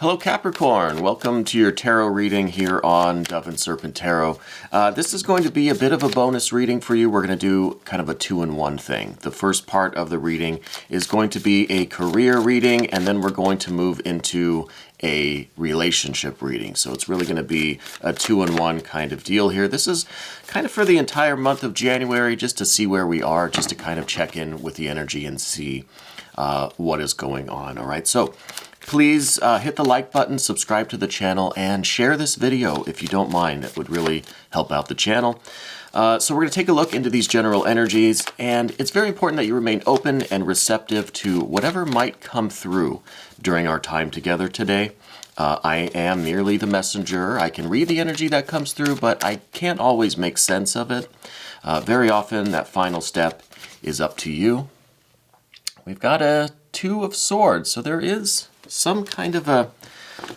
Hello Capricorn, welcome to your tarot reading here on Dove and Serpent Tarot. This is going to be a bit of a bonus reading for you. We're going to do kind of a two-in-one thing. The first part of the reading is going to be a career reading, and then we're going to move into a relationship reading. So it's really going to be a two-in-one kind of deal here. This is kind of for the entire month of January, just to see where we are, just to kind of check in with the energy and see what is going on. All right, so please hit the like button, subscribe to the channel, and share this video if you don't mind. It would really help out the channel. So we're going to take a look into these general energies, and it's very important that you remain open and receptive to whatever might come through during our time together today. I am merely the messenger. I can read the energy that comes through, but I can't always make sense of it. Very often, that final step is up to you. We've got a Two of Swords, so there is some kind of a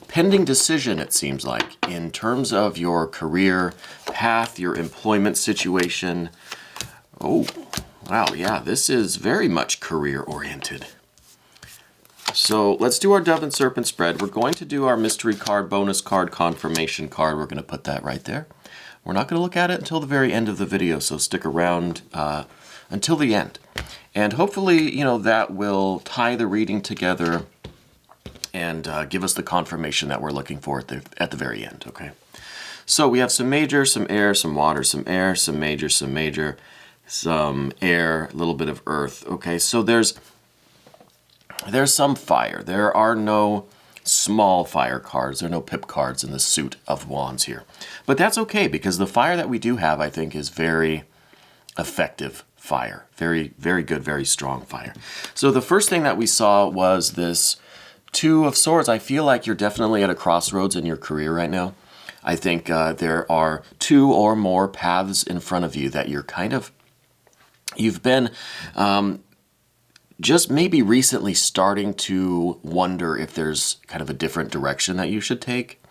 pending decision, it seems like, in terms of your career path, your employment situation. Oh, wow, yeah, this is very much career-oriented. So let's do our Dove and Serpent spread. We're going to do our mystery card, bonus card, confirmation card. We're going to put that right there. We're not going to look at it until the very end of the video, so stick around until the end. And hopefully, you know, that will tie the reading together and give us the confirmation that we're looking for at the very end, okay? So we have some major, some air, some water, some air, some major, some air, a little bit of earth, okay? So there's some fire. There are no small fire cards. There are no pip cards in the suit of wands here. But that's okay, because the fire that we do have, I think, is very effective fire. Very, very good, very strong fire. So the first thing that we saw was this Two of Swords. I feel like you're definitely at a crossroads in your career right now. I think there are two or more paths in front of you that you've been just maybe recently starting to wonder if there's kind of a different direction that you should take.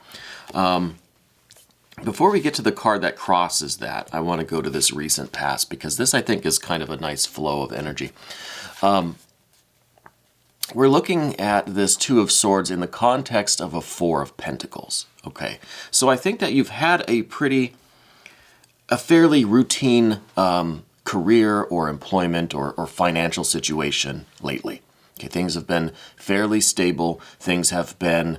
Before we get to the card that crosses that, I want to go to this recent past, because this, I think, is kind of a nice flow of energy. We're looking at this Two of Swords in the context of a Four of Pentacles, okay? So I think that you've had a fairly routine career or employment or financial situation lately. Okay, things have been fairly stable. Things have been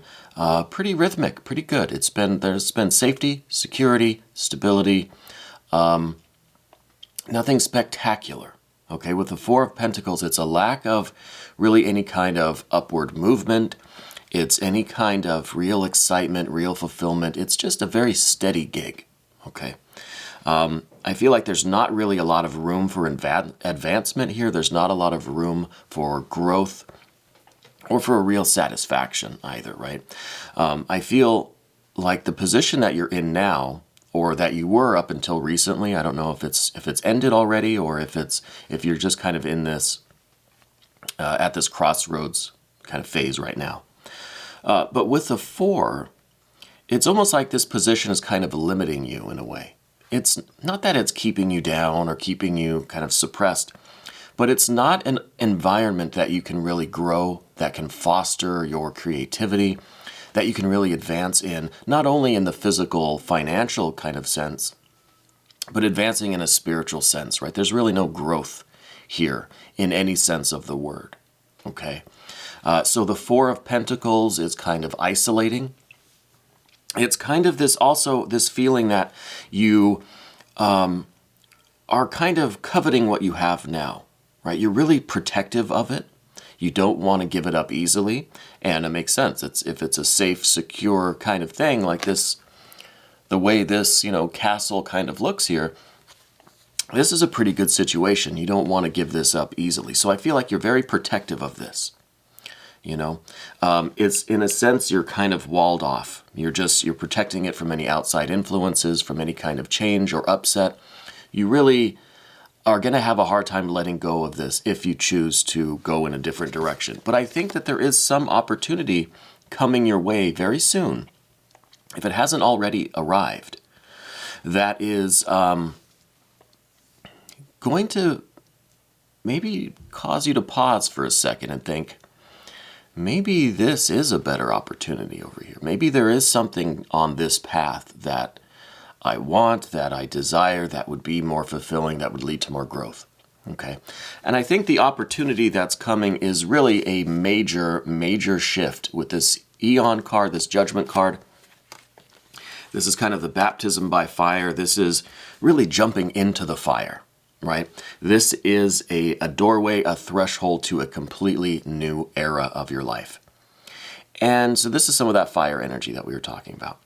pretty rhythmic, pretty good. There's been safety, security, stability, nothing spectacular. Okay, with the Four of Pentacles, it's a lack of really any kind of upward movement. It's any kind of real excitement, real fulfillment. It's just a very steady gig, okay? I feel like there's not really a lot of room for advancement here. There's not a lot of room for growth or for a real satisfaction either, right? I feel like the position that you're in now, or that you were up until recently, I don't know if it's ended already, or if you're just kind of in this at this crossroads kind of phase right now. But with the Four, it's almost like this position is kind of limiting you in a way. It's not that it's keeping you down or keeping you kind of suppressed, but it's not an environment that you can really grow, that can foster your creativity, that you can really advance in, not only in the physical, financial kind of sense, but advancing in a spiritual sense, right? There's really no growth here in any sense of the word, okay? So the Four of Pentacles is kind of isolating. It's kind of this feeling that you are kind of coveting what you have now, right? You're really protective of it. You don't want to give it up easily, and it makes sense. If it's a safe, secure kind of thing like this, the way this, castle kind of looks here, this is a pretty good situation. You don't want to give this up easily. So I feel like you're very protective of this. It's in a sense you're kind of walled off. You're protecting it from any outside influences, from any kind of change or upset. You really are going to have a hard time letting go of this if you choose to go in a different direction. But I think that there is some opportunity coming your way very soon, if it hasn't already arrived, that is going to maybe cause you to pause for a second and think, maybe this is a better opportunity over here. Maybe there is something on this path that I want, that I desire, that would be more fulfilling, that would lead to more growth. Okay. And I think the opportunity that's coming is really a major, major shift with this Eon card, this Judgment card. This is kind of the baptism by fire. This is really jumping into the fire, right? This is a doorway, a threshold to a completely new era of your life. And so this is some of that fire energy that we were talking about.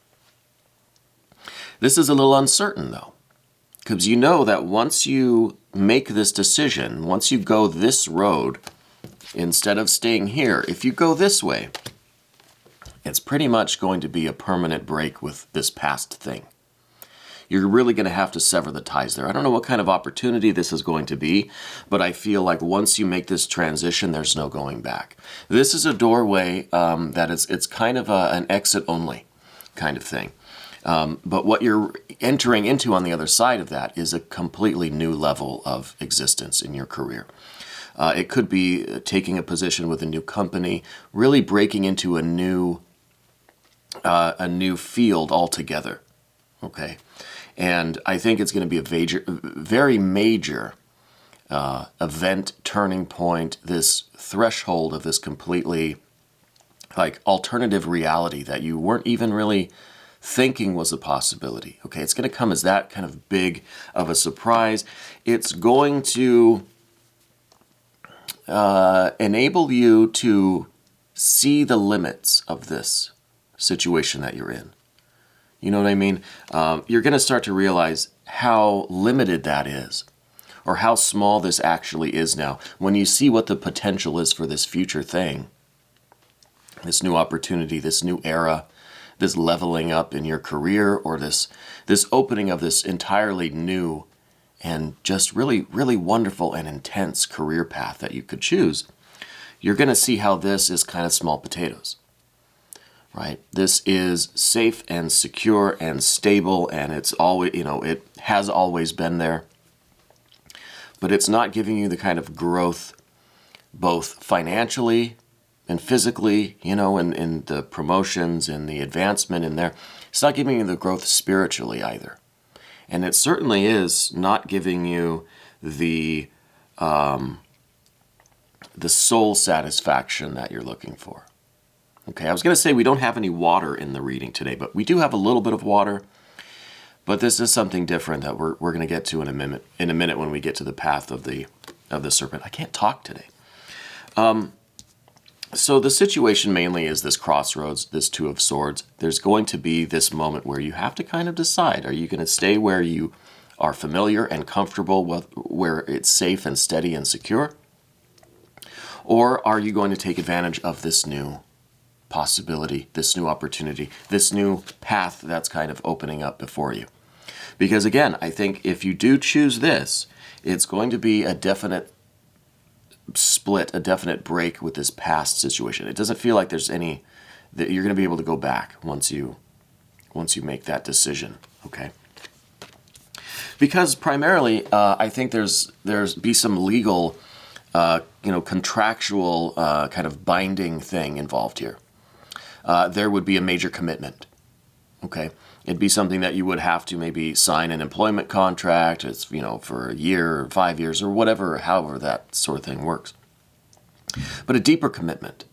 This is a little uncertain, though, because you know that once you make this decision, once you go this road, instead of staying here, if you go this way, it's pretty much going to be a permanent break with this past thing. You're really going to have to sever the ties there. I don't know what kind of opportunity this is going to be, but I feel like once you make this transition, there's no going back. This is a doorway that it's kind of an exit only kind of thing. But what you're entering into on the other side of that is a completely new level of existence in your career. It could be taking a position with a new company, really breaking into a new field altogether. Okay, and I think it's going to be a very major event, turning point, this threshold of this completely like alternative reality that you weren't even really thinking was a possibility. Okay, it's going to come as that kind of big of a surprise. It's going to enable you to see the limits of this situation that you're in. You know what I mean? You're going to start to realize how limited that is, or how small this actually is now. When you see what the potential is for this future thing, this new opportunity, this new era, this leveling up in your career, or this opening of this entirely new and just really, really wonderful and intense career path that you could choose, you're going to see how this is kind of small potatoes, right? This is safe and secure and stable, and it's always, it has always been there, but it's not giving you the kind of growth, both financially and physically, in the promotions and the advancement in there. It's not giving you the growth spiritually either. And it certainly is not giving you the soul satisfaction that you're looking for. Okay, I was going to say we don't have any water in the reading today, but we do have a little bit of water. But this is something different that we're going to get to in a minute when we get to the path of the serpent. I can't talk today. So the situation mainly is this crossroads, this Two of Swords. There's going to be this moment where you have to kind of decide, are you going to stay where you are familiar and comfortable with, where it's safe and steady and secure? Or are you going to take advantage of this new possibility, this new opportunity, this new path that's kind of opening up before you? Because again, I think if you do choose this, it's going to be a definite split, a definite break with this past situation. It doesn't feel like there's that you're going to be able to go back once you make that decision. Okay. Because primarily, I think there's be some legal, contractual kind of binding thing involved here. There would be a major commitment. Okay. It'd be something that you would have to maybe sign an employment contract. It's, for a year or 5 years or whatever, however that sort of thing works. But a deeper commitment,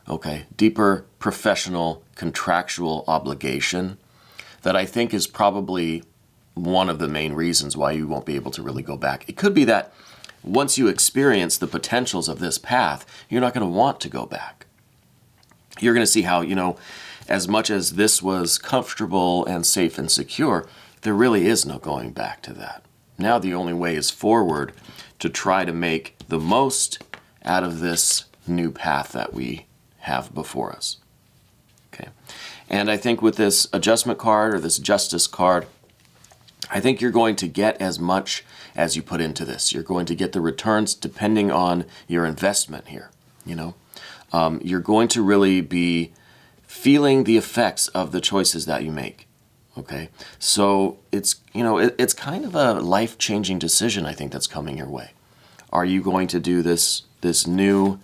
okay? Deeper professional contractual obligation that I think is probably one of the main reasons why you won't be able to really go back. It could be that once you experience the potentials of this path, you're not going to want to go back. You're going to see how, as much as this was comfortable and safe and secure, there really is no going back to that. Now the only way is forward to try to make the most out of this new path that we have before us. Okay. And I think with this adjustment card or this justice card, I think you're going to get as much as you put into this. You're going to get the returns depending on your investment here. You're going to really be feeling the effects of the choices that you make. Okay, so it's it's kind of a life-changing decision, I think, that's coming your way. Are you going to do this new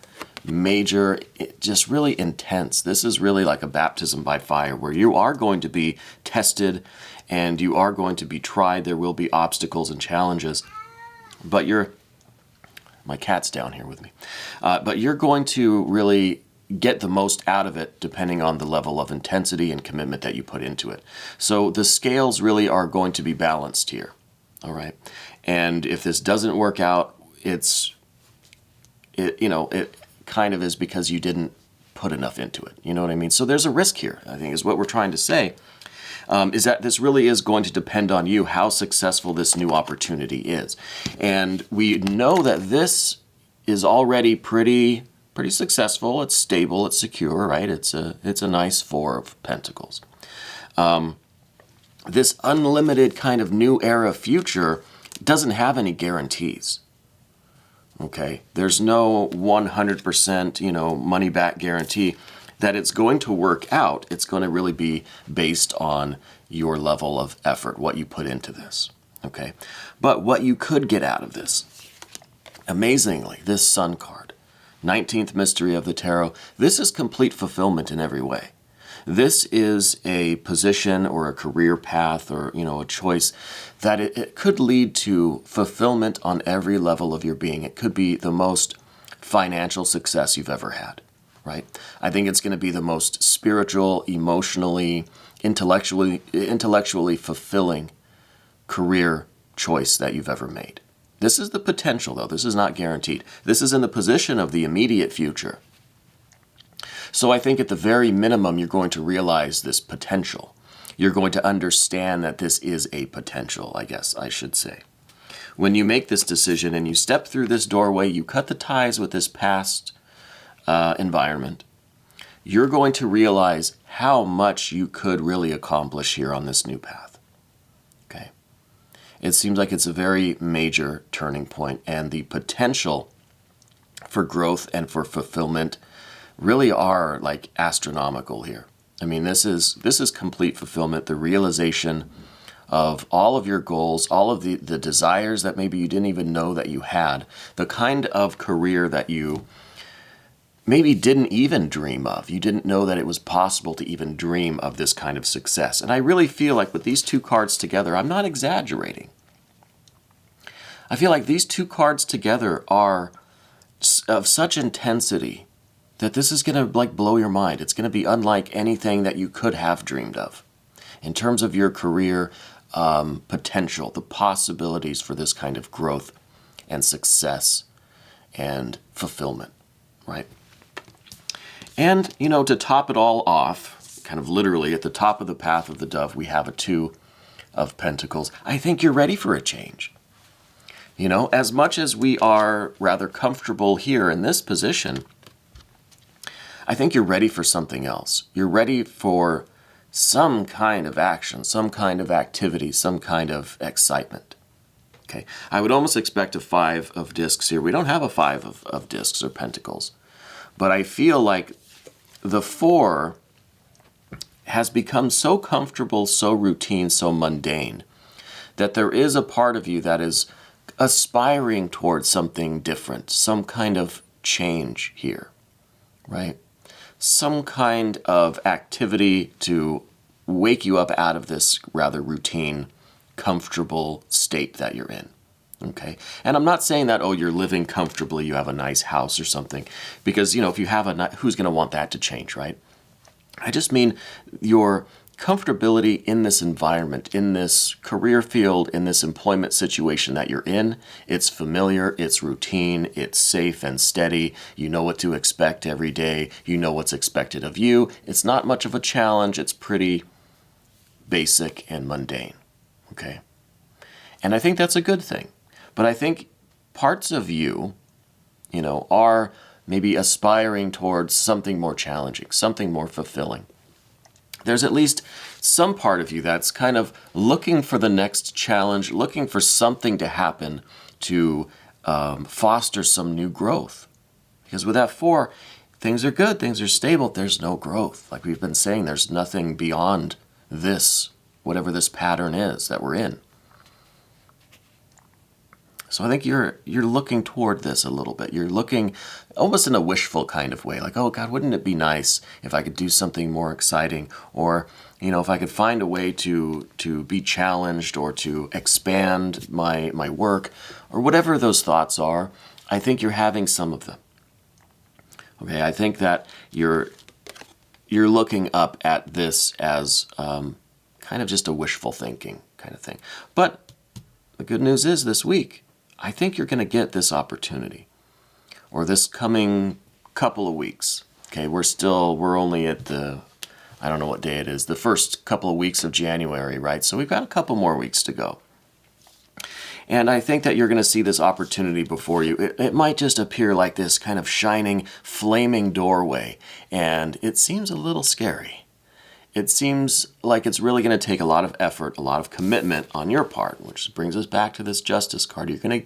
major, just really intense. This is really like a baptism by fire where you are going to be tested and you are going to be tried. There will be obstacles and challenges, but my cat's down here with me. But you're going to really get the most out of it depending on the level of intensity and commitment that you put into it. So the scales really are going to be balanced here. All right. And if this doesn't work out, it kind of is because you didn't put enough into it. You know what I mean? So there's a risk here, I think, is what we're trying to say, is that this really is going to depend on you, how successful this new opportunity is. And we know that this is already pretty successful. It's stable. It's secure, right? It's a nice Four of Pentacles. This unlimited kind of new era future doesn't have any guarantees. Okay, there's no 100%, money back guarantee that it's going to work out. It's going to really be based on your level of effort, what you put into this. Okay, but what you could get out of this, amazingly, this Sun card, 19th mystery of the tarot, this is complete fulfillment in every way. This is a position or a career path or, a choice that it could lead to fulfillment on every level of your being. It could be the most financial success you've ever had, right? I think it's going to be the most spiritual, emotionally, intellectually fulfilling career choice that you've ever made. This is the potential, though. This is not guaranteed. This is in the position of the immediate future. So I think at the very minimum, you're going to realize this potential. You're going to understand that this is a potential, I guess I should say. When you make this decision and you step through this doorway, you cut the ties with this past environment, you're going to realize how much you could really accomplish here on this new path. Okay? It seems like it's a very major turning point, and the potential for growth and for fulfillment really are like astronomical here. I mean, this is complete fulfillment, the realization of all of your goals, all of the desires that maybe you didn't even know that you had, the kind of career that you maybe didn't even dream of. You didn't know that it was possible to even dream of this kind of success. And I really feel like with these two cards together, I'm not exaggerating. I feel like these two cards together are of such intensity that this is going to like blow your mind. It's going to be unlike anything that you could have dreamed of in terms of your career potential, the possibilities for this kind of growth and success and fulfillment, right? And, to top it all off, kind of literally at the top of the path of the dove, we have a Two of Pentacles. I think you're ready for a change. As much as we are rather comfortable here in this position, I think you're ready for something else. You're ready for some kind of action, some kind of activity, some kind of excitement. Okay, I would almost expect a Five of Discs here. We don't have a Five of Discs or Pentacles, but I feel like the Four has become so comfortable, so routine, so mundane, that there is a part of you that is aspiring towards something different, some kind of change here, right? Some kind of activity to wake you up out of this rather routine, comfortable state that you're in, okay? And I'm not saying that, you're living comfortably, you have a nice house or something, because, if you have who's going to want that to change, right? I just mean your comfortability in this environment, in this career field, in this employment situation that you're in. It's familiar, it's routine, it's safe and steady. You know what to expect every day. You know what's expected of you. It's not much of a challenge. It's pretty basic and mundane, okay? And I think that's a good thing. But I think parts of you, are maybe aspiring towards something more challenging, something more fulfilling. There's at least some part of you that's kind of looking for the next challenge, looking for something to happen to foster some new growth. Because with that Four, things are good, things are stable, there's no growth. Like we've been saying, there's nothing beyond this, whatever this pattern is that we're in. So I think you're looking toward this a little bit. You're looking almost in a wishful kind of way, like, oh God, wouldn't it be nice if I could do something more exciting, or if I could find a way to be challenged or to expand my work, or whatever those thoughts are. I think you're having some of them. Okay, I think that you're looking up at this as kind of just a wishful thinking kind of thing. But the good news is this week, I think you're going to get this opportunity, or this coming couple of weeks. Okay, we're only at I don't know what day it is, the first couple of weeks of January, right? So we've got a couple more weeks to go. And I think that you're going to see this opportunity before you. It might just appear like this kind of shining, flaming doorway, and it seems a little scary. It seems like it's really going to take a lot of effort, a lot of commitment on your part, which brings us back to this Justice card. You're going to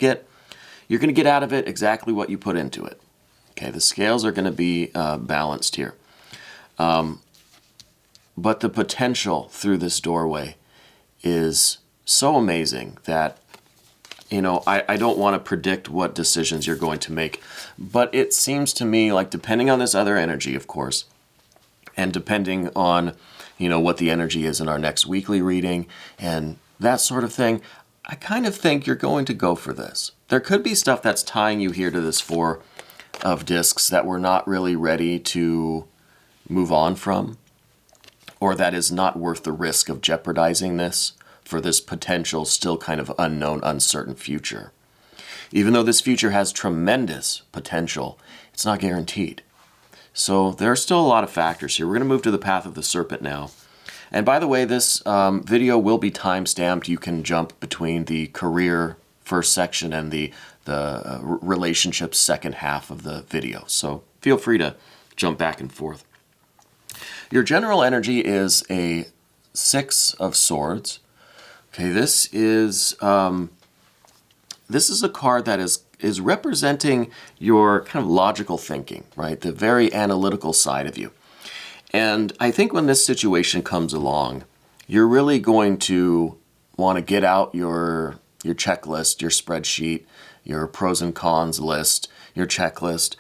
get out of it exactly what you put into it. Okay, the scales are going to be balanced here. But the potential through this doorway is so amazing that, I don't want to predict what decisions you're going to make. But it seems to me like, depending on this other energy, of course, and depending on what the energy is in our next weekly reading and that sort of thing, I kind of think you're going to go for this. There could be stuff that's tying you here to this Four of Discs that we're not really ready to move on from, or that is not worth the risk of jeopardizing this for this potential, still kind of unknown, uncertain future. Even though this future has tremendous potential, it's not guaranteed. So there are still a lot of factors here. We're going to move to the path of the Serpent now. And by the way, this video will be time-stamped. You can jump between the career first section and the relationships second half of the video. So feel free to jump back and forth. Your general energy is a Six of Swords. Okay, this is a card that is representing your kind of logical thinking, right? The very analytical side of you. And I think when this situation comes along, you're really going to want to get out your checklist, your spreadsheet, your pros and cons list, your checklist,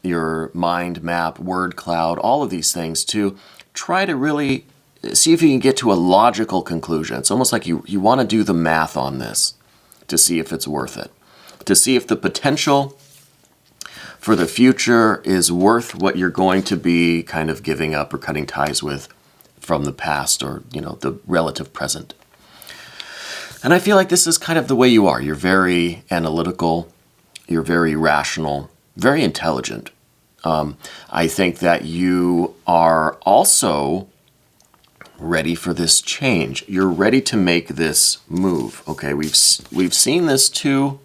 your mind map, word cloud, all of these things to try to really see if you can get to a logical conclusion. It's almost like you want to do the math on this to see if it's worth it, to see if the potential for the future is worth what you're going to be kind of giving up or cutting ties with from the past, or the relative present. And I feel like this is kind of the way you are. You're very analytical, you're very rational, very intelligent. I think that you are also ready for this change. You're ready to make this move. Okay, we've seen this Two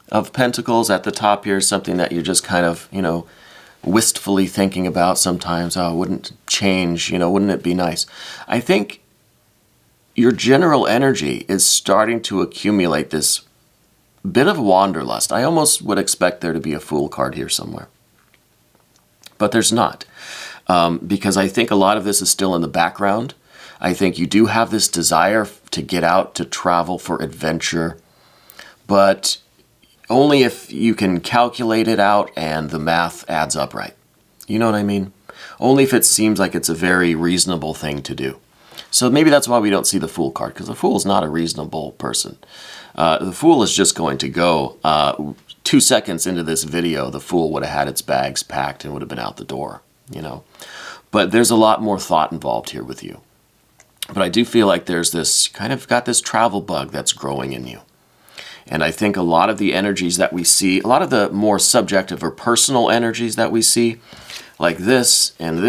of Pentacles at the top here, something that you're just kind of, wistfully thinking about sometimes. Oh, wouldn't change, wouldn't it be nice? I think your general energy is starting to accumulate this bit of wanderlust. I almost would expect there to be a Fool card here somewhere. But there's not. Because I think a lot of this is still in the background. I think you do have this desire to get out, to travel for adventure, but only if you can calculate it out and the math adds up right. You know what I mean? Only if it seems like it's a very reasonable thing to do. So maybe that's why we don't see the Fool card, because the Fool is not a reasonable person. The Fool is just going to go 2 seconds into this video, the Fool would have had its bags packed and would have been out the door, But there's a lot more thought involved here with you. But I do feel like there's this kind of got this travel bug that's growing in you. And I think a lot of the energies that we see, a lot of the more subjective or personal energies that we see, like this, and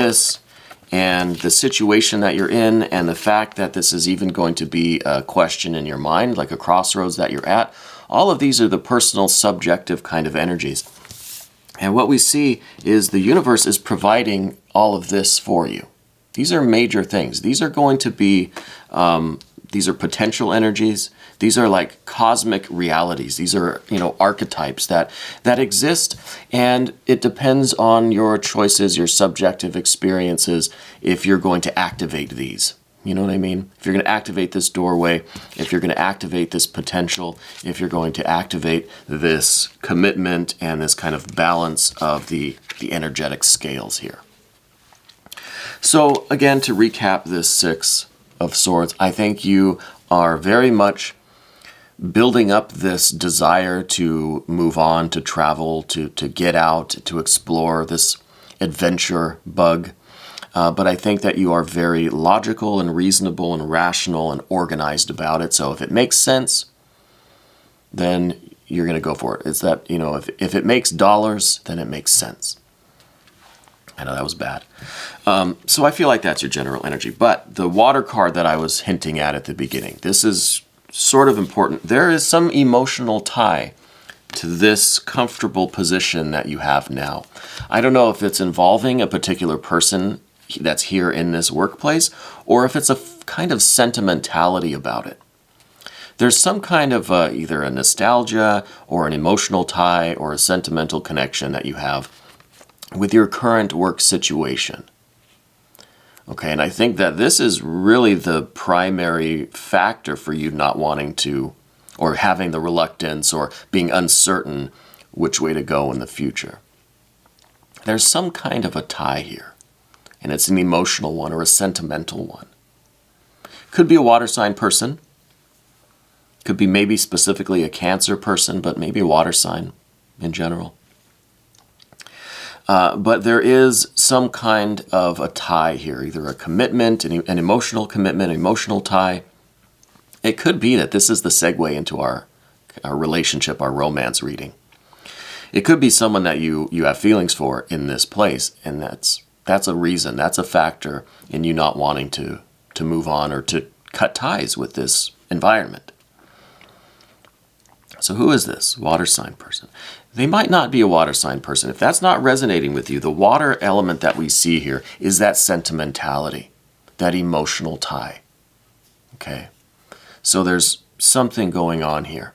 the situation that you're in, and the fact that this is even going to be a question in your mind, like a crossroads that you're at, all of these are the personal, subjective kind of energies. And what we see is the universe is providing all of this for you. These are major things. These are going to be, these are potential energies. These are like cosmic realities. These are, archetypes that exist, and it depends on your choices, your subjective experiences, if you're going to activate these. You know what I mean? If you're going to activate this doorway, if you're going to activate this potential, if you're going to activate this commitment and this kind of balance of the energetic scales here. So again, to recap this Six of Swords, I think you are very much building up this desire to move on, to travel, to get out, to explore this adventure bug. But I think that you are very logical and reasonable and rational and organized about it. So if it makes sense, then you're going to go for it. It's that, you know, if it makes dollars, then it makes sense. I know that was bad. So I feel like that's your general energy. But the water card that I was hinting at the beginning, this is sort of important. There is some emotional tie to this comfortable position that you have now. I don't know if it's involving a particular person that's here in this workplace, or if it's a kind of sentimentality about it. There's some kind of either a nostalgia or an emotional tie or a sentimental connection that you have with your current work situation. Okay, and I think that this is really the primary factor for you not wanting to, or having the reluctance or being uncertain which way to go in the future. There's some kind of a tie here. And it's an emotional one or a sentimental one. Could be a water sign person. Could be maybe specifically a Cancer person, but maybe a water sign in general. But there is some kind of a tie here, either a commitment, an emotional commitment, an emotional tie. It could be that this is the segue into our relationship, our romance reading. It could be someone that you have feelings for in this place, and that's a reason, that's a factor in you not wanting to move on or to cut ties with this environment. So who is this water sign person? They might not be a water sign person. If that's not resonating with you, the water element that we see here is that sentimentality, that emotional tie. Okay? So there's something going on here.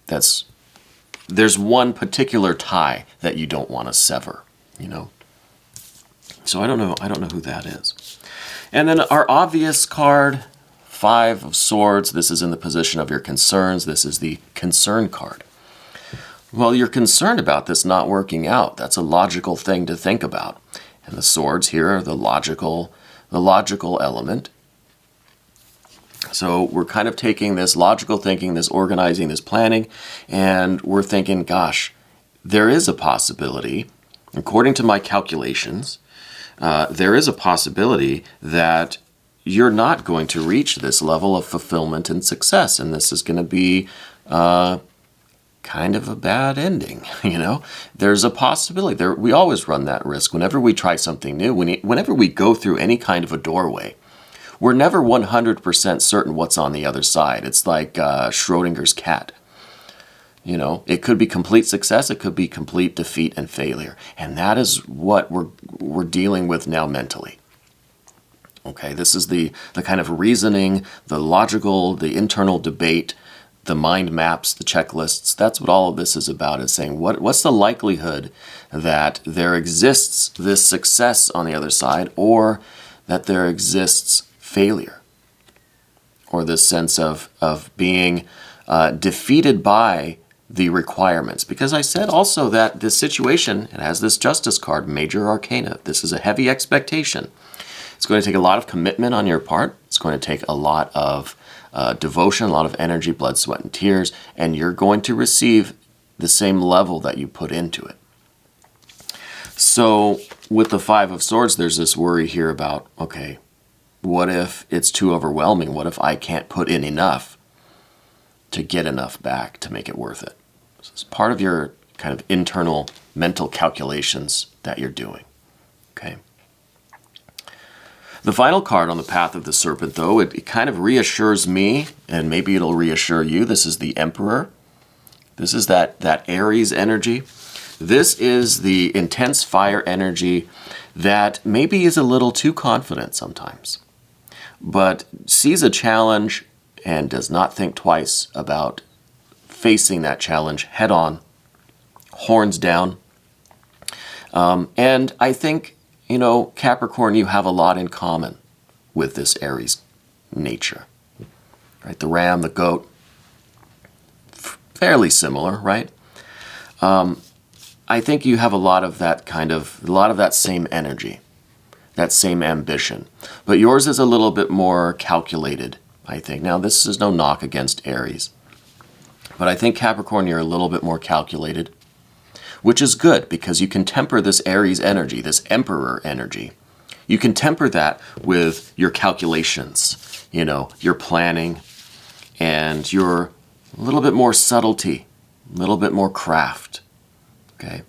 There's one particular tie that you don't want to sever, you know? So I don't know who that is. And then our obvious card, Five of Swords. This is in the position of your concerns. This is the concern card. Well, you're concerned about this not working out. That's a logical thing to think about. And the swords here are the logical element. So we're kind of taking this logical thinking, this organizing, this planning, and we're thinking, gosh, there is a possibility, according to my calculations, there is a possibility that you're not going to reach this level of fulfillment and success, and this is going to be kind of a bad ending, you know? There's a possibility. We always run that risk whenever we try something new, whenever we go through any kind of a doorway. We're never 100% certain what's on the other side. It's like Schrodinger's cat. You know, it could be complete success, it could be complete defeat and failure. And that is what we're dealing with now mentally. Okay, this is the kind of reasoning, the logical, the internal debate, the mind maps, the checklists. That's what all of this is about, is saying what's the likelihood that there exists this success on the other side, or that there exists failure, or this sense of being defeated by the requirements. Because I said also that this situation, it has this Justice card, Major Arcana. This is a heavy expectation. It's going to take a lot of commitment on your part. It's going to take a lot of devotion, a lot of energy, blood, sweat, and tears, and you're going to receive the same level that you put into it. So with the Five of Swords, there's this worry here about, okay, what if it's too overwhelming? What if I can't put in enough to get enough back to make it worth it? So it's part of your kind of internal mental calculations that you're doing. Okay. The final card on the path of the Serpent, though, it kind of reassures me, and maybe it'll reassure you. This is the Emperor. This is that Aries energy. This is the intense fire energy that maybe is a little too confident sometimes, but sees a challenge and does not think twice about facing that challenge head on, horns down. And I think, you know, Capricorn, you have a lot in common with this Aries nature. Right? The ram, the goat, fairly similar, right? I think you have a lot of that same energy, that same ambition. But yours is a little bit more calculated, I think. Now, this is no knock against Aries. But I think Capricorn, you're a little bit more calculated, which is good because you can temper this Aries energy, this Emperor energy. You can temper that with your calculations, your planning, and your a little bit more subtlety, a little bit more craft. Okay?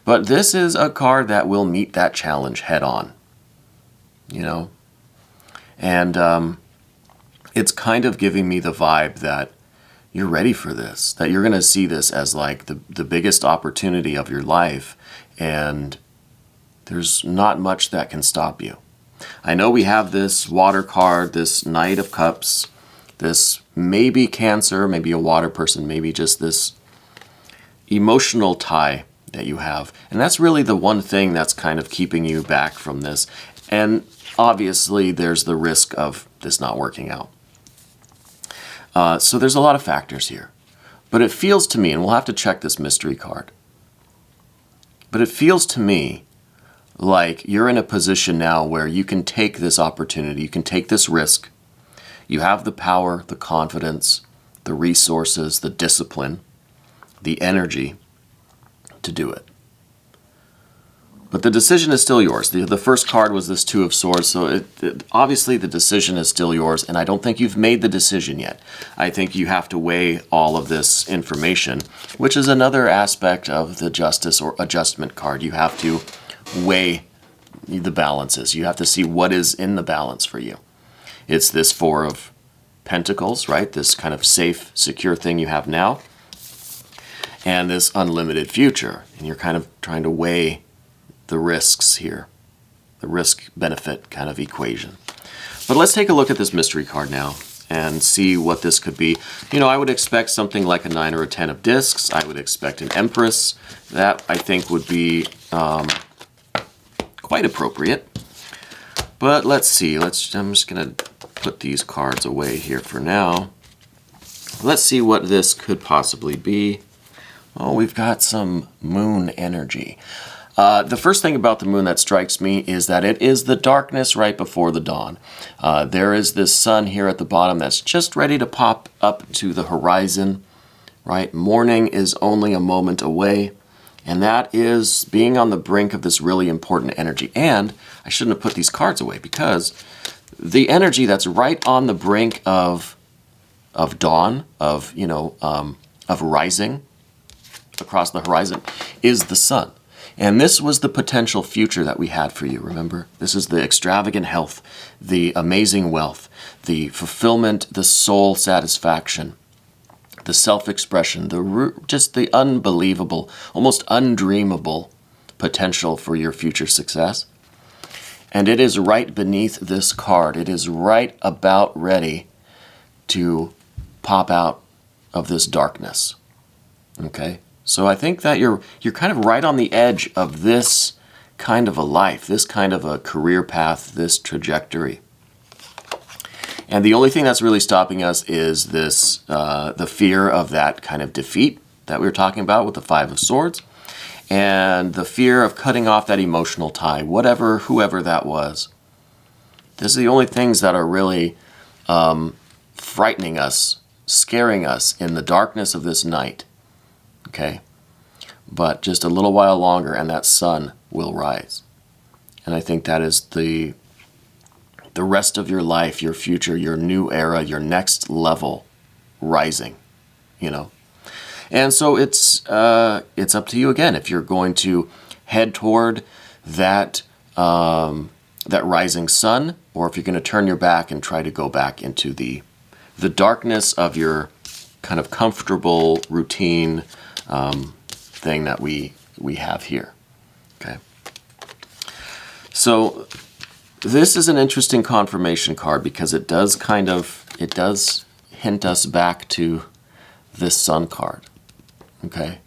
But this is a card that will meet that challenge head on. And it's kind of giving me the vibe that you're ready for this, that you're going to see this as like the biggest opportunity of your life, and there's not much that can stop you. I know we have this water card, this Knight of Cups, this maybe Cancer, maybe a water person, maybe just this emotional tie that you have. And that's really the one thing that's kind of keeping you back from this. And obviously there's the risk of this not working out. So there's a lot of factors here. But it feels to me, and we'll have to check this mystery card, but it feels to me like you're in a position now where you can take this opportunity, you can take this risk. You have the power, the confidence, the resources, the discipline, the energy to do it. But the decision is still yours. The first card was this Two of Swords, so obviously the decision is still yours, and I don't think you've made the decision yet. I think you have to weigh all of this information, which is another aspect of the Justice or Adjustment card. You have to weigh the balances. You have to see what is in the balance for you. It's this Four of Pentacles, right? This kind of safe, secure thing you have now, and this unlimited future. And you're kind of trying to weigh the risks here, the risk-benefit kind of equation. But let's take a look at this mystery card now and see what this could be. I would expect something like a 9 or a 10 of discs. I would expect an Empress. That, I think, would be quite appropriate. But let's see. I'm just going to put these cards away here for now. Let's see what this could possibly be. Oh, we've got some moon energy. The first thing about the moon that strikes me is that it is the darkness right before the dawn. There is this sun here at the bottom that's just ready to pop up to the horizon, right? Morning is only a moment away, and that is being on the brink of this really important energy. And I shouldn't have put these cards away because the energy that's right on the brink of dawn, of rising across the horizon is the sun. And this was the potential future that we had for you, remember? This is the extravagant health, the amazing wealth, the fulfillment, the soul satisfaction, the self-expression, just the unbelievable, almost undreamable potential for your future success. And it is right beneath this card. It is right about ready to pop out of this darkness. Okay? So I think that you're kind of right on the edge of this kind of a life, this kind of a career path, this trajectory. And the only thing that's really stopping us is this, the fear of that kind of defeat that we were talking about with the Five of Swords, and the fear of cutting off that emotional tie, whoever that was. These are the only things that are really frightening us, scaring us in the darkness of this night. Okay, but just a little while longer and that sun will rise. And I think that is the rest of your life, your future, your new era, your next level rising, And so it's up to you again if you're going to head toward that rising sun, or if you're going to turn your back and try to go back into the darkness of your kind of comfortable routine thing that we have here. Okay. So this is an interesting confirmation card because it does hint us back to this sun card. Okay.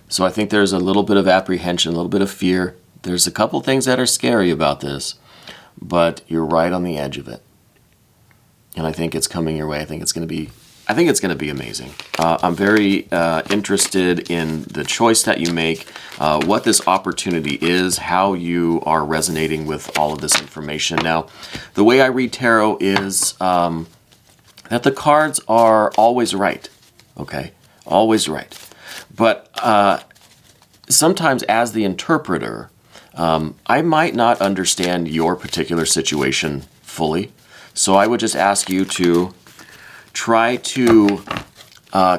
So I think there's a little bit of apprehension, a little bit of fear. There's a couple things that are scary about this, but you're right on the edge of it. And I think it's coming your way. I think it's going to be amazing. I'm very interested in the choice that you make, what this opportunity is, how you are resonating with all of this information. Now, the way I read tarot is that the cards are always right, okay? Always right. But sometimes as the interpreter, I might not understand your particular situation fully. So I would just ask you to try to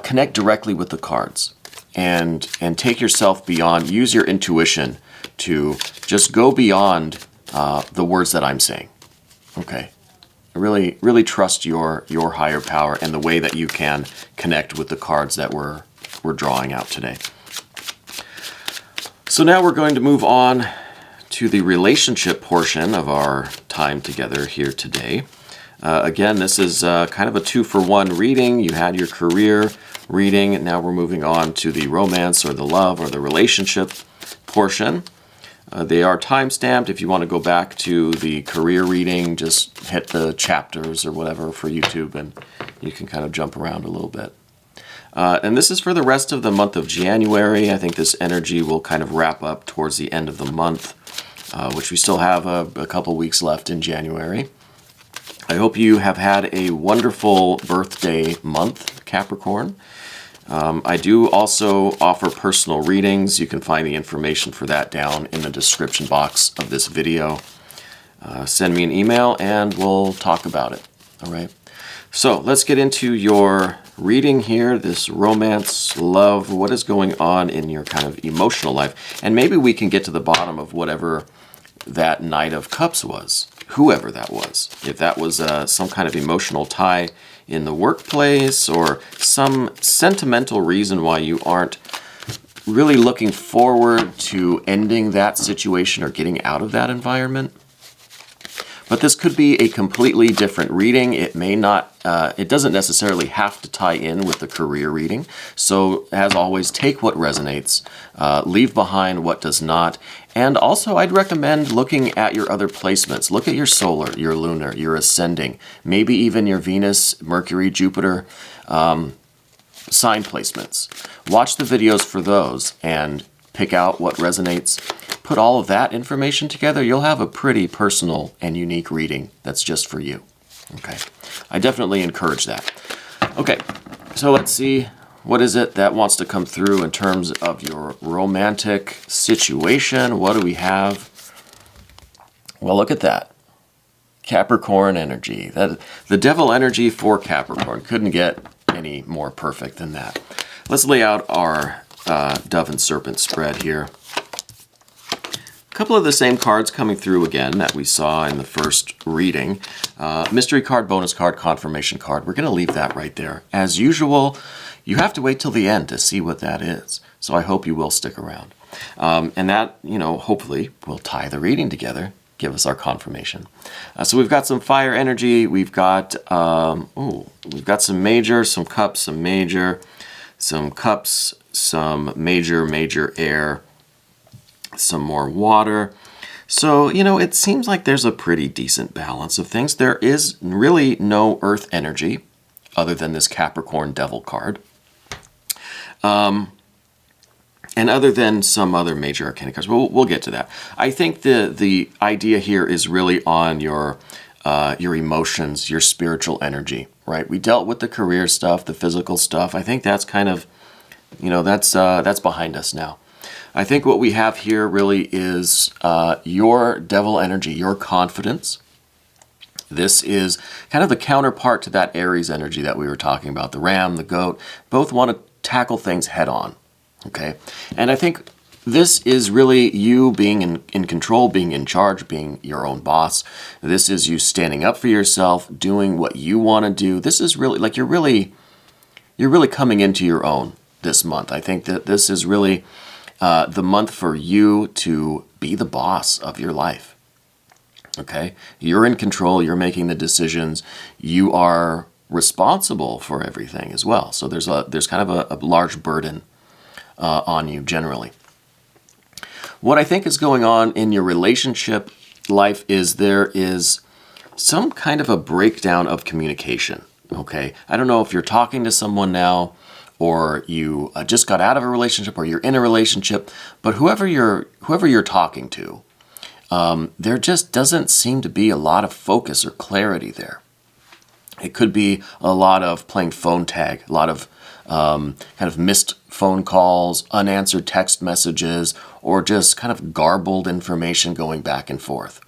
connect directly with the cards and take yourself beyond, use your intuition to just go beyond the words that I'm saying, okay? Really trust your higher power and the way that you can connect with the cards that we're drawing out today. So now we're going to move on to the relationship portion of our time together here today. Again, this is kind of a 2-for-1 reading. You had your career reading, and now we're moving on to the romance or the love or the relationship portion. They are time-stamped. If you want to go back to the career reading, just hit the chapters or whatever for YouTube, and you can kind of jump around a little bit. And this is for the rest of the month of January. I think this energy will kind of wrap up towards the end of the month, which we still have a couple weeks left in January. I hope you have had a wonderful birthday month, Capricorn. I do also offer personal readings. You can find the information for that down in the description box of this video. Send me an email and we'll talk about it. All right. So let's get into your reading here, this romance, love, what is going on in your kind of emotional life. And maybe we can get to the bottom of whatever that Knight of Cups was, whoever that was. If that was some kind of emotional tie in the workplace or some sentimental reason why you aren't really looking forward to ending that situation or getting out of that environment. But this could be a completely different reading. It may not, it doesn't necessarily have to tie in with the career reading. So as always, take what resonates, leave behind what does not. And also I'd recommend looking at your other placements. Look at your solar, your lunar, your ascending, maybe even your Venus, Mercury, Jupiter sign placements. Watch the videos for those and pick out what resonates. Put all of that information together, you'll have a pretty personal and unique reading that's just for you. Okay, I definitely encourage that. Okay, so let's see, what is it that wants to come through in terms of your romantic situation? What do we have? Well, look at that. Capricorn energy. The devil energy for Capricorn. Couldn't get any more perfect than that. Let's lay out our Dove and Serpent spread here. A couple of the same cards coming through again that we saw in the first reading. Mystery card, bonus card, confirmation card. We're going to leave that right there. As usual, you have to wait till the end to see what that is. So I hope you will stick around. And that, you know, hopefully will tie the reading together, give us our confirmation. So we've got some fire energy. We've got, we've got some major, some cups, some major, some cups, some major air, some more water. So, you know, it seems like there's a pretty decent balance of things. There is really no earth energy other than this Capricorn Devil card. And other than some other major arcana cards. We'll get to that. I think the idea here is really on your emotions, your spiritual energy, right? We dealt with the career stuff, the physical stuff. I think that's kind of, you know, that's behind us now. I think what we have here really is your devil energy, your confidence. This is kind of the counterpart to that Aries energy that we were talking about. The ram, the goat, both want to tackle things head on, okay? And I think this is really you being in control, being in charge, being your own boss. This is you standing up for yourself, doing what you want to do. This is really, like, you're really coming into your own this month. I think that this is really the month for you to be the boss of your life. Okay? You're in control, you're making the decisions, you are responsible for everything as well. So there's kind of a large burden on you generally. What I think is going on in your relationship life is there is some kind of a breakdown of communication, okay? I don't know if you're talking to someone now, or you just got out of a relationship, or you're in a relationship, but whoever you're talking to, there just doesn't seem to be a lot of focus or clarity there. It could be a lot of playing phone tag, a lot of kind of missed phone calls, unanswered text messages, or just kind of garbled information going back and forth,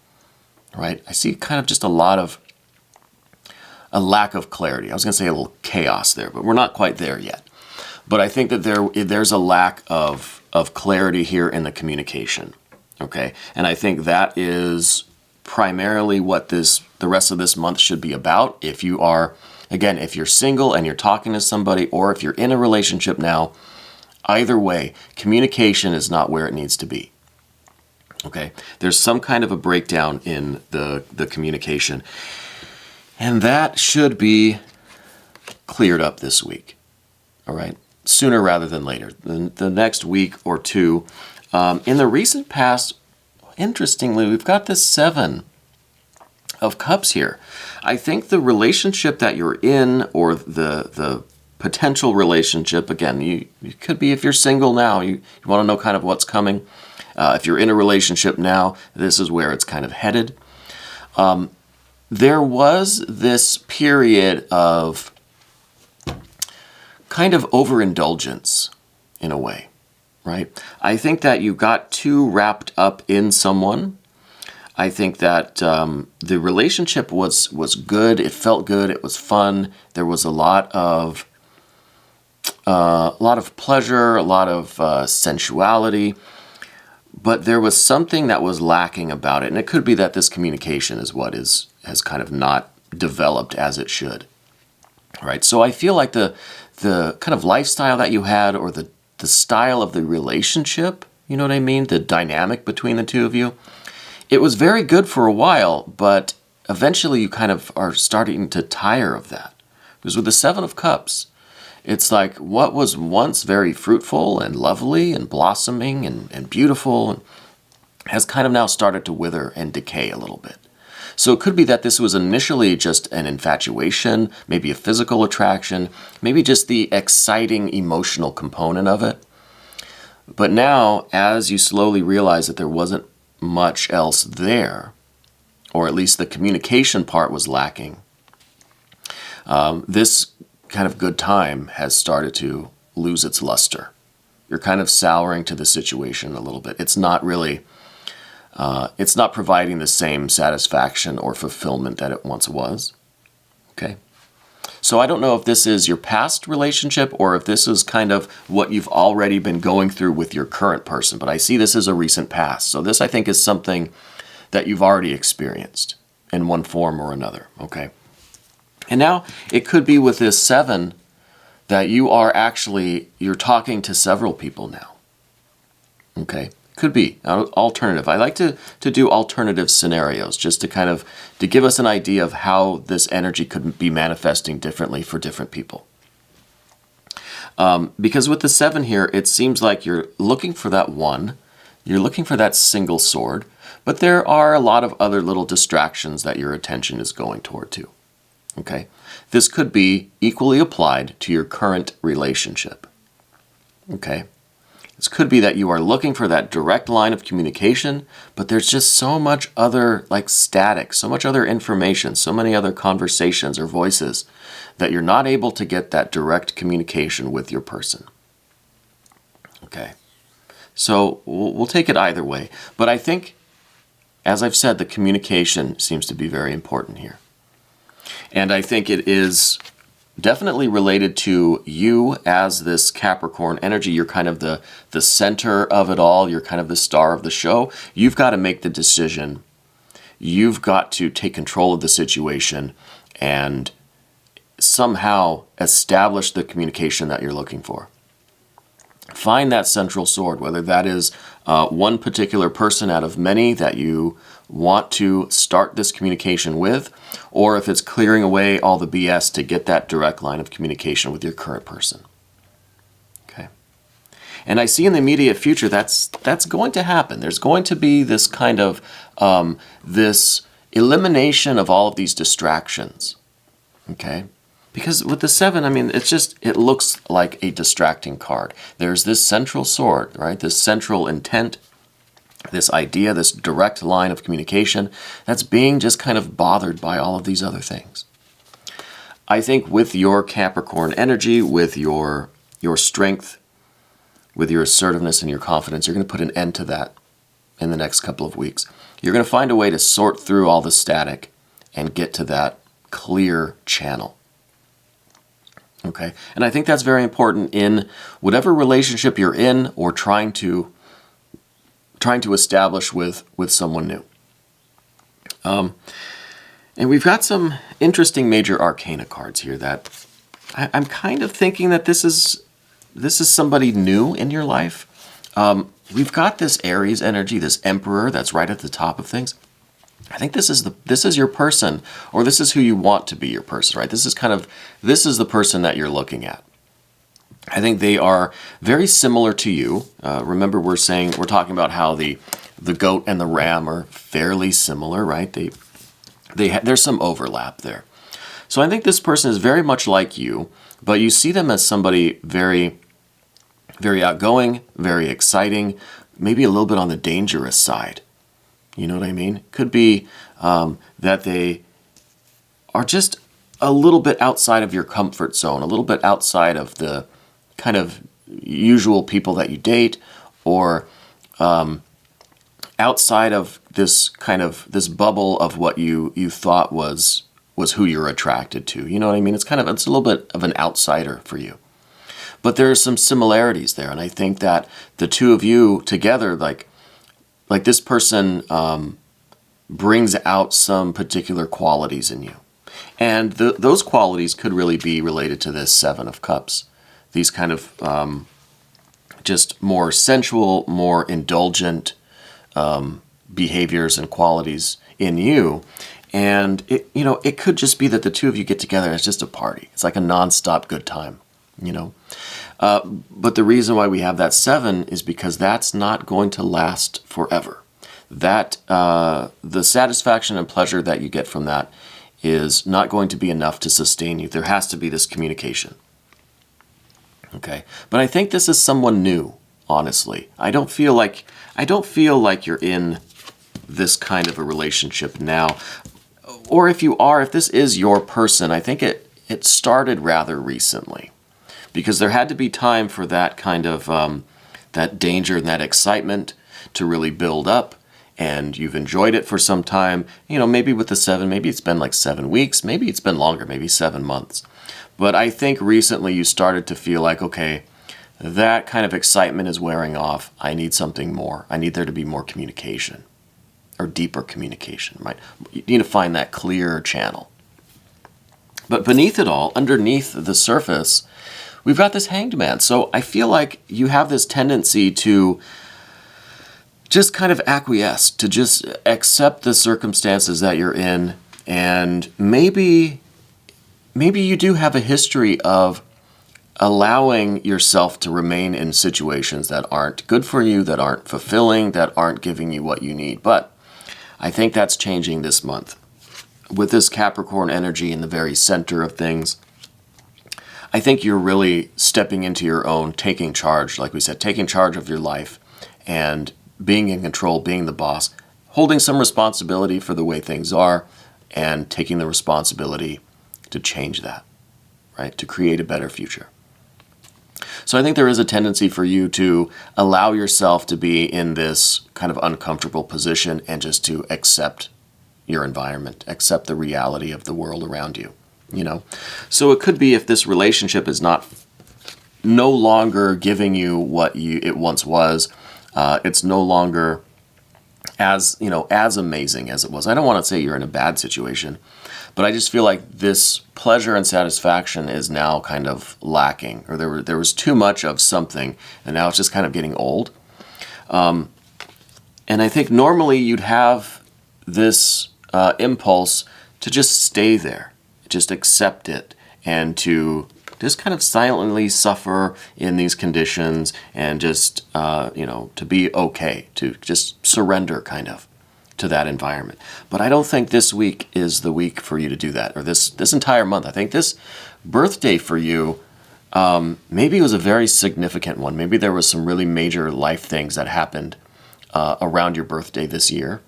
right? I see kind of just a lack of clarity. I was going to say a little chaos there, but we're not quite there yet. But I think that there's a lack of clarity here in the communication, okay? And I think that is primarily what the rest of this month should be about. If you are, again, if you're single and you're talking to somebody, or if you're in a relationship now, either way, communication is not where it needs to be, okay? There's some kind of a breakdown in the communication, and that should be cleared up this week, all right? Sooner rather than later, the next week or two. In the recent past, interestingly, we've got this 7 of Cups here. I think the relationship that you're in, or the potential relationship, again, you could be, if you're single now, you want to know kind of what's coming. If you're in a relationship now, this is where it's kind of headed. There was this period of kind of overindulgence in a way, right? I think that you got too wrapped up in someone. I think that the relationship was good. It felt good. It was fun. There was a lot of pleasure, a lot of sensuality, but there was something that was lacking about it, and it could be that this communication is what has kind of not developed as it should. Right, so I feel like the kind of lifestyle that you had, or the style of the relationship, you know what I mean? The dynamic between the two of you, it was very good for a while, but eventually you kind of are starting to tire of that. Because with the 7 of Cups, it's like what was once very fruitful and lovely and blossoming and beautiful has kind of now started to wither and decay a little bit. So it could be that this was initially just an infatuation, maybe a physical attraction, maybe just the exciting emotional component of it. But now, as you slowly realize that there wasn't much else there, or at least the communication part was lacking, this kind of good time has started to lose its luster. You're kind of souring to the situation a little bit. It's not really... it's not providing the same satisfaction or fulfillment that it once was, okay? So I don't know if this is your past relationship, or if this is kind of what you've already been going through with your current person, but I see this as a recent past. So this, I think, is something that you've already experienced in one form or another, okay? And now it could be with this 7 that you're talking to several people now, okay? Could be alternative. I like to do alternative scenarios just to kind of to give us an idea of how this energy could be manifesting differently for different people. Because with the 7 here, it seems like you're looking for that one, you're looking for that single sword, but there are a lot of other little distractions that your attention is going toward too. Okay? This could be equally applied to your current relationship. Okay? This could be that you are looking for that direct line of communication, but there's just so much other, like, static, so much other information, so many other conversations or voices that you're not able to get that direct communication with your person. Okay. So we'll take it either way. But I think, as I've said, the communication seems to be very important here. And I think it is definitely related to you as this Capricorn energy. You're kind of the center of it all. You're kind of the star of the show. You've got to make the decision. You've got to take control of the situation and somehow establish the communication that you're looking for. Find that central sword, whether that is one particular person out of many that you want to start this communication with, or if it's clearing away all the BS to get that direct line of communication with your current person. Okay. And I see in the immediate future that's going to happen. There's going to be this kind of this elimination of all of these distractions, okay? Because with the 7, I mean, it looks like a distracting card. There's this central sword, right? This central intent, this idea, this direct line of communication that's being just kind of bothered by all of these other things. I think with your Capricorn energy, with your strength, with your assertiveness and your confidence, you're going to put an end to that in the next couple of weeks. You're going to find a way to sort through all the static and get to that clear channel. Okay? And I think that's very important in whatever relationship you're in or trying to establish with someone new. And we've got some interesting major arcana cards here that I'm kind of thinking that this is somebody new in your life. We've got this Aries energy, this Emperor that's right at the top of things. I think this is your person, or this is who you want to be your person, right? This is the person that you're looking at. I think they are very similar to you. Remember, we're talking about how the goat and the ram are fairly similar, right? There's some overlap there. So I think this person is very much like you, but you see them as somebody very, very outgoing, very exciting, maybe a little bit on the dangerous side. You know what I mean? Could be that they are just a little bit outside of your comfort zone, a little bit outside of the kind of usual people that you date, or outside of this bubble of what you thought was who you're attracted to. You know what I mean? It's a little bit of an outsider for you. But there are some similarities there, and I think that the two of you together, like this person brings out some particular qualities in you. And those qualities could really be related to this 7 of Cups. These kind of just more sensual, more indulgent behaviors and qualities in you. And it could just be that the two of you get together and it's just a party. It's like a nonstop good time, But the reason why we have that 7 is because that's not going to last forever. That the satisfaction and pleasure that you get from that is not going to be enough to sustain you. There has to be this communication. Okay, but I think this is someone new. Honestly, I don't feel like you're in this kind of a relationship now. Or if you are, if this is your person, I think it started rather recently, because there had to be time for that kind of that danger and that excitement to really build up, and you've enjoyed it for some time. Maybe with the 7, maybe it's been like 7 weeks, maybe it's been longer, maybe 7 months. But I think recently you started to feel like, okay, that kind of excitement is wearing off. I need something more. I need there to be more communication, or deeper communication, right? You need to find that clearer channel. But beneath it all, underneath the surface, we've got this Hanged Man. So I feel like you have this tendency to just kind of acquiesce, to just accept the circumstances that you're in, and maybe you do have a history of allowing yourself to remain in situations that aren't good for you, that aren't fulfilling, that aren't giving you what you need. But I think that's changing this month. With this Capricorn energy in the very center of things, I think you're really stepping into your own, taking charge, like we said, taking charge of your life and being in control, being the boss, holding some responsibility for the way things are, and taking the responsibility to change that, right? To create a better future. So I think there is a tendency for you to allow yourself to be in this kind of uncomfortable position and just to accept your environment, accept the reality of the world around you, So it could be, if this relationship is no longer giving you what it once was, it's no longer as amazing as it was. I don't want to say you're in a bad situation, but I just feel like this pleasure and satisfaction is now kind of lacking, or there was too much of something, and now it's just kind of getting old. And I think normally you'd have this impulse to just stay there, just accept it, and to just kind of silently suffer in these conditions, and just, to be okay, to just surrender, kind of, to that environment. But I don't think this week is the week for you to do that, or this entire month. I think this birthday for you, maybe it was a very significant one. Maybe there was some really major life things that happened around your birthday this year.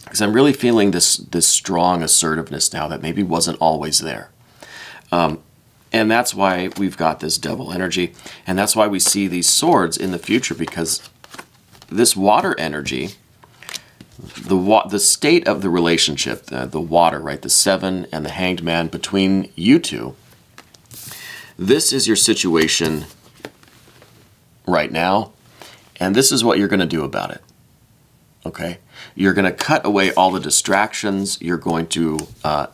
Because I'm really feeling this strong assertiveness now that maybe wasn't always there. And that's why we've got this devil energy. And that's why we see these swords in the future, because this water energy, the state of the relationship, the water, right, the seven and the hanged man between you two, this is your situation right now, and this is what you're going to do about it, okay? You're going to cut away all the distractions. You're going to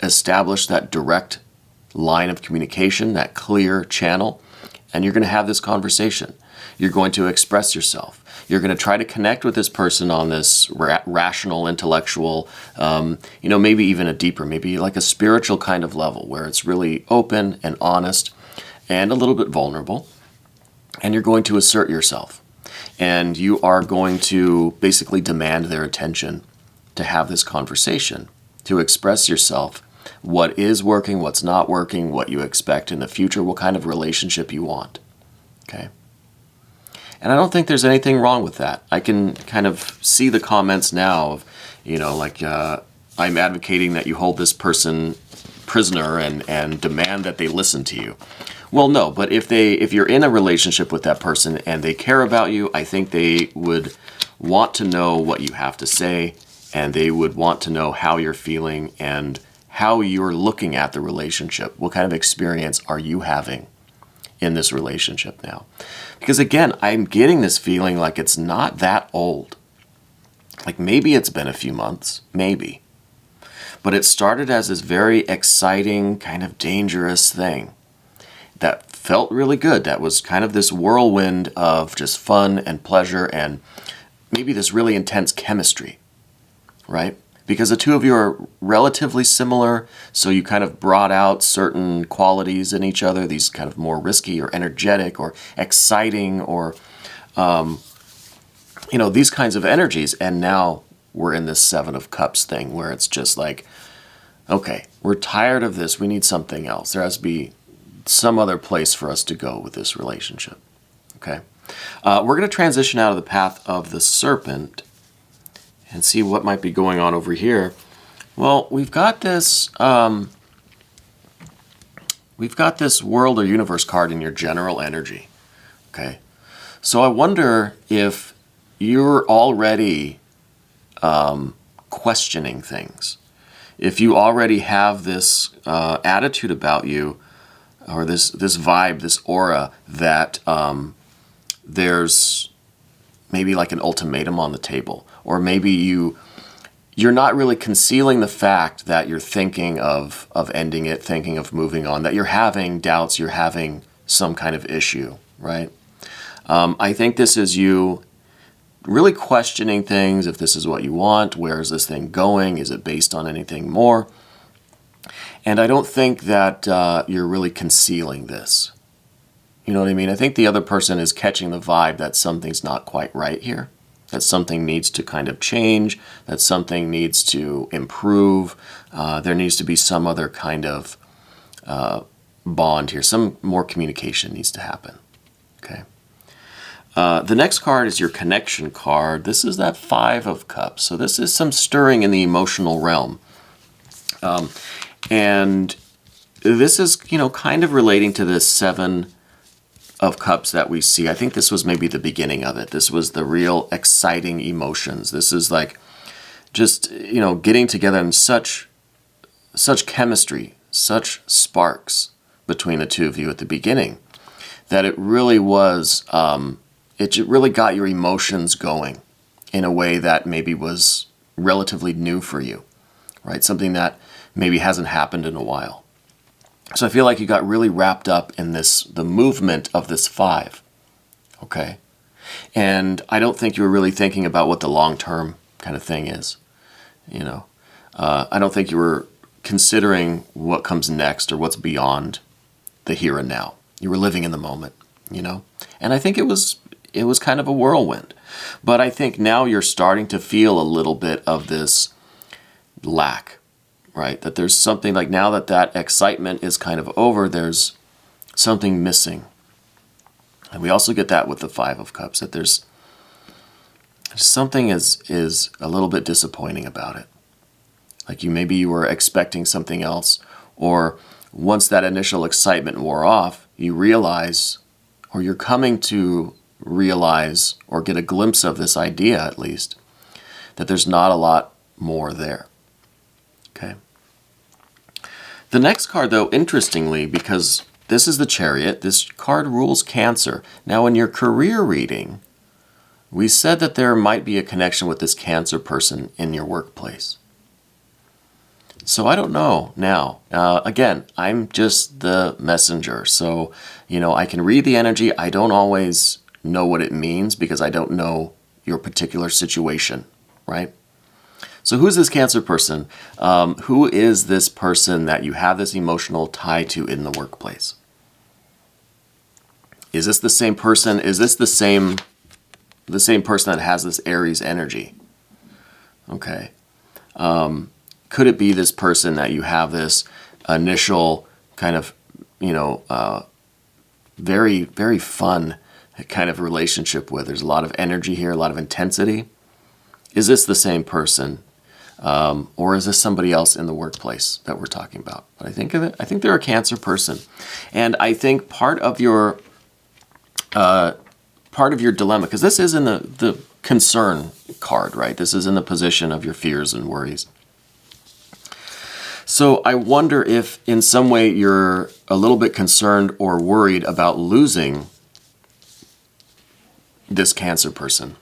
establish that direct line of communication, that clear channel, and you're going to have this conversation. You're going to express yourself. You're going to try to connect with this person on this rational, intellectual, maybe even a deeper, maybe like a spiritual kind of level where it's really open and honest and a little bit vulnerable. And you're going to assert yourself. And you are going to basically demand their attention to have this conversation, to express yourself, what is working, what's not working, what you expect in the future, what kind of relationship you want. Okay? And I don't think there's anything wrong with that. I can kind of see the comments now of, I'm advocating that you hold this person prisoner and demand that they listen to you. Well, no, but if you're in a relationship with that person and they care about you, I think they would want to know what you have to say, and they would want to know how you're feeling and how you're looking at the relationship. What kind of experience are you having in this relationship now? Because again, I'm getting this feeling like it's not that old. Like maybe it's been a few months, maybe. But it started as this very exciting, kind of dangerous thing that felt really good. That was kind of this whirlwind of just fun and pleasure and maybe this really intense chemistry, right? Because the two of you are relatively similar, so you kind of brought out certain qualities in each other, these kind of more risky or energetic or exciting or, these kinds of energies. And now we're in this Seven of Cups thing where it's just like, okay, we're tired of this. We need something else. There has to be some other place for us to go with this relationship. Okay? We're going to transition out of the path of the serpent and see what might be going on over here. Well, we've got this world or universe card in your general energy. Okay? So I wonder if you're already questioning things. If you already have this attitude about you, or this vibe, this aura, that there's maybe like an ultimatum on the table. Or maybe you're not really concealing the fact that you're thinking of ending it, thinking of moving on, that you're having doubts, you're having some kind of issue, right? I think this is you really questioning things, if this is what you want, where is this thing going, is it based on anything more? And I don't think that you're really concealing this. You know what I mean? I think the other person is catching the vibe that something's not quite right here, that something needs to kind of change, that something needs to improve. There needs to be some other kind of bond here. Some more communication needs to happen. Okay. The next card is your connection card. This is that Five of Cups. So this is some stirring in the emotional realm. And this is, kind of relating to this Seven of Cups that we see. I think this was maybe the beginning of it. This was the real exciting emotions. This is like just, getting together in such chemistry, such sparks between the two of you at the beginning, that it really was, it really got your emotions going in a way that maybe was relatively new for you, right? Something that maybe hasn't happened in a while. So I feel like you got really wrapped up in the movement of this five, okay? And I don't think you were really thinking about what the long-term kind of thing is, I don't think you were considering what comes next or what's beyond the here and now. You were living in the moment, And I think it was kind of a whirlwind. But I think now you're starting to feel a little bit of this lack, right? That there's something like now that that excitement is kind of over, there's something missing. And we also get that with the Five of Cups, that there's something is a little bit disappointing about it. Like maybe you were expecting something else, or once that initial excitement wore off, you realize, or you're coming to realize, or get a glimpse of this idea at least, that there's not a lot more there. Okay. The next card, though, interestingly, because this is the Chariot, this card rules Cancer. Now, in your career reading, we said that there might be a connection with this Cancer person in your workplace. So I don't know now. Again, I'm just the messenger. So, I can read the energy. I don't always know what it means because I don't know your particular situation, right? So who's this Cancer person? Who is this person that you have this emotional tie to in the workplace? Is this the same person? Is this the same person that has this Aries energy? Okay. Could it be this person that you have this initial kind of, very, very fun kind of relationship with? There's a lot of energy here, a lot of intensity. Is this the same person? Or is this somebody else in the workplace that we're talking about? But I think they're a Cancer person. And I think part of your dilemma, because this is in the concern card, right? This is in the position of your fears and worries. So I wonder if in some way you're a little bit concerned or worried about losing this Cancer person.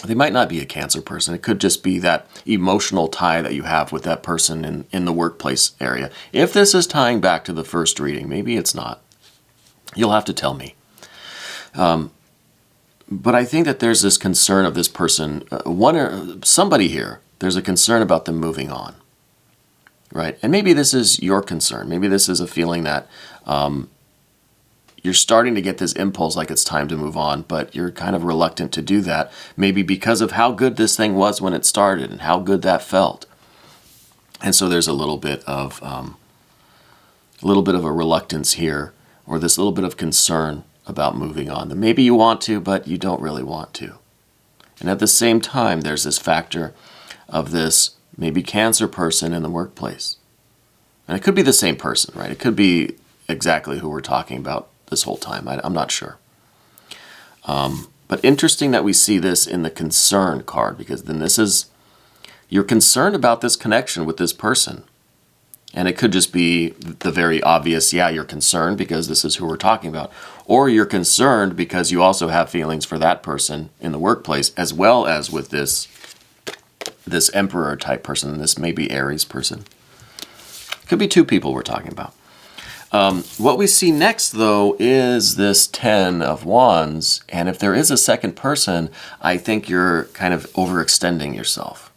They might not be a Cancer person. It could just be that emotional tie that you have with that person in the workplace area. If this is tying back to the first reading, maybe it's not. You'll have to tell me. But I think that there's this concern of this person, somebody here, there's a concern about them moving on, right? And maybe this is your concern. Maybe this is a feeling that you're starting to get this impulse like it's time to move on, but you're kind of reluctant to do that, maybe because of how good this thing was when it started and how good that felt. And so there's a little bit of a reluctance here, or this little bit of concern about moving on. That maybe you want to, but you don't really want to. And at the same time, there's this factor of this maybe Cancer person in the workplace. And it could be the same person, right? It could be exactly who we're talking about this whole time. I'm not sure. But interesting that we see this in the concern card, because then this is, you're concerned about this connection with this person. And it could just be the very obvious, yeah, you're concerned because this is who we're talking about. Or you're concerned because you also have feelings for that person in the workplace, as well as with this Emperor type person, this maybe Aries person. Could be two people we're talking about. What we see next, though, is this 10 of Wands. And if there is a second person, I think you're kind of overextending yourself.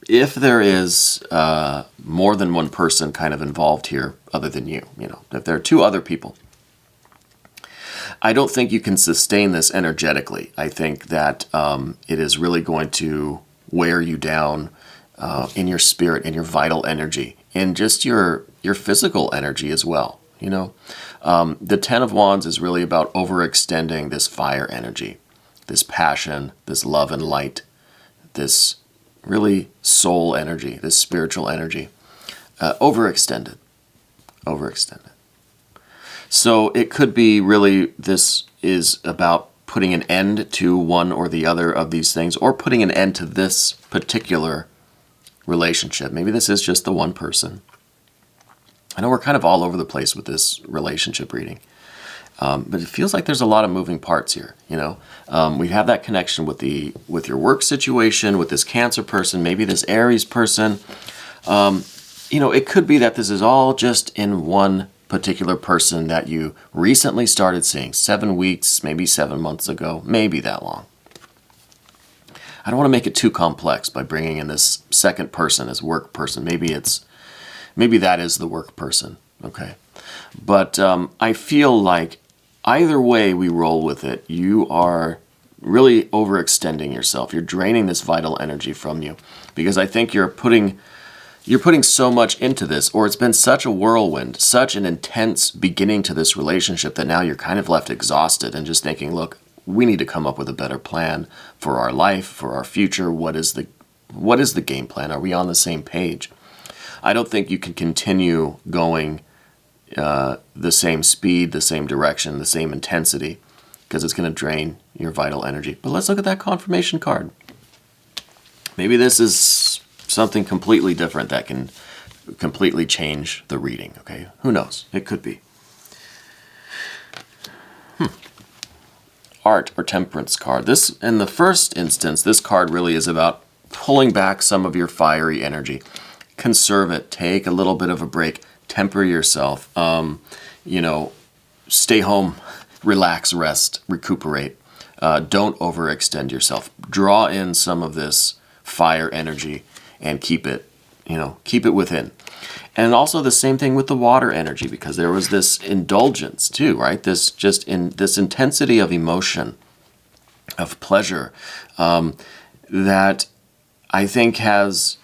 If there is more than one person kind of involved here other than you, if there are two other people, I don't think you can sustain this energetically. I think that it is really going to wear you down in your spirit, in your vital energy, in just your physical energy as well. The 10 of Wands is really about overextending this fire energy, this passion, this love and light, this really soul energy, this spiritual energy, overextended. So it could be really, this is about putting an end to one or the other of these things, or putting an end to this particular relationship. Maybe this is just the one person. I know we're kind of all over the place with this relationship reading. But it feels like there's a lot of moving parts here. We have that connection with your work situation, with this Cancer person, maybe this Aries person. It could be that this is all just in one particular person that you recently started seeing, 7 weeks, maybe 7 months ago, maybe that long. I don't want to make it too complex by bringing in this second person as work person. Maybe that is the work person. Okay. But I feel like either way we roll with it, you are really overextending yourself. You're draining this vital energy from you, because I think you're putting so much into this, or it's been such a whirlwind, such an intense beginning to this relationship that now you're kind of left exhausted and just thinking, look, we need to come up with a better plan for our life, for our future. What is the game plan? Are we on the same page? I don't think you can continue going the same speed, the same direction, the same intensity, because it's going to drain your vital energy. But let's look at that confirmation card. Maybe this is something completely different that can completely change the reading, okay? Who knows? It could be. Art or Temperance card. This, in the first instance, this card really is about pulling back some of your fiery energy. Conserve it. Take a little bit of a break. Temper yourself. Stay home. Relax, rest, recuperate. Don't overextend yourself. Draw in some of this fire energy and keep it within. And also the same thing with the water energy, because there was this indulgence too, right? This intensity of emotion, of pleasure, that I think has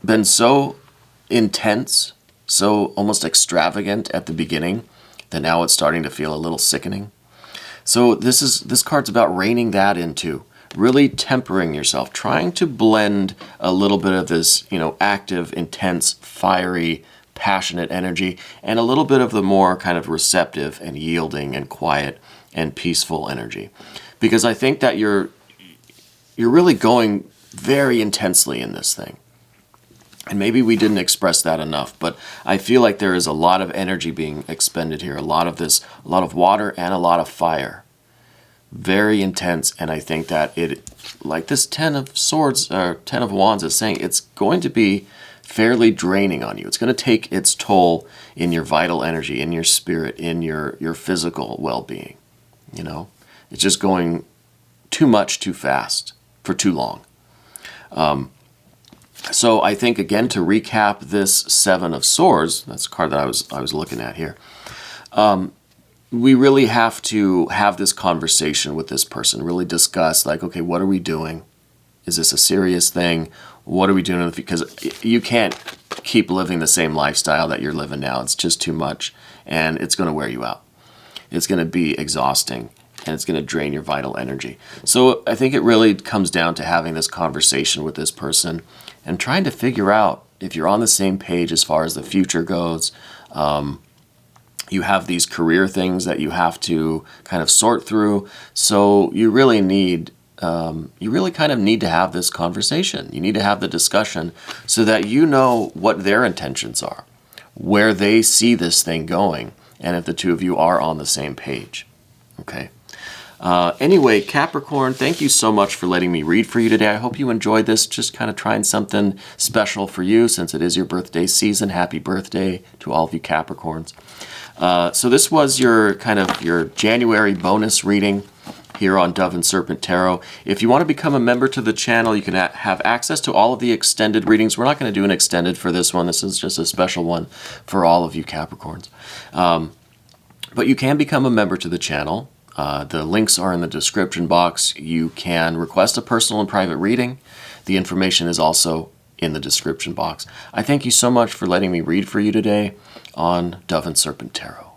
been so intense, so almost extravagant at the beginning, that now it's starting to feel a little sickening. So this card's about reining that in too. Really tempering yourself, trying to blend a little bit of this, active, intense, fiery, passionate energy, and a little bit of the more kind of receptive and yielding and quiet and peaceful energy. Because I think that you're really going very intensely in this thing. And maybe we didn't express that enough, but I feel like there is a lot of energy being expended here, a lot of water and a lot of fire. Very intense, and I think that like this 10 of Swords, or 10 of Wands is saying, it's going to be fairly draining on you. It's going to take its toll in your vital energy, in your spirit, in your physical well-being. It's just going too much, too fast, for too long. So I think, again, to recap this 7 of Swords, that's the card that I was looking at here, we really have to have this conversation with this person, really discuss, like, okay, what are we doing? Is this a serious thing? What are we doing? Because you can't keep living the same lifestyle that you're living now. It's just too much, and it's going to wear you out. It's going to be exhausting, and it's going to drain your vital energy. So I think it really comes down to having this conversation with this person and trying to figure out if you're on the same page as far as the future goes. You have these career things that you have to kind of sort through. So you really kind of need to have this conversation. You need to have the discussion so that you know what their intentions are, where they see this thing going, and if the two of you are on the same page. Okay. Anyway, Capricorn, thank you so much for letting me read for you today. I hope you enjoyed this, just kind of trying something special for you since it is your birthday season. Happy birthday to all of you Capricorns. So this was your January bonus reading here on Dove and Serpent Tarot. If you want to become a member to the channel, you can have access to all of the extended readings. We're not going to do an extended for this one. This is just a special one for all of you Capricorns. But you can become a member to the channel. The links are in the description box. You can request a personal and private reading. The information is also in the description box. I thank you so much for letting me read for you today on Dove and Serpent Tarot.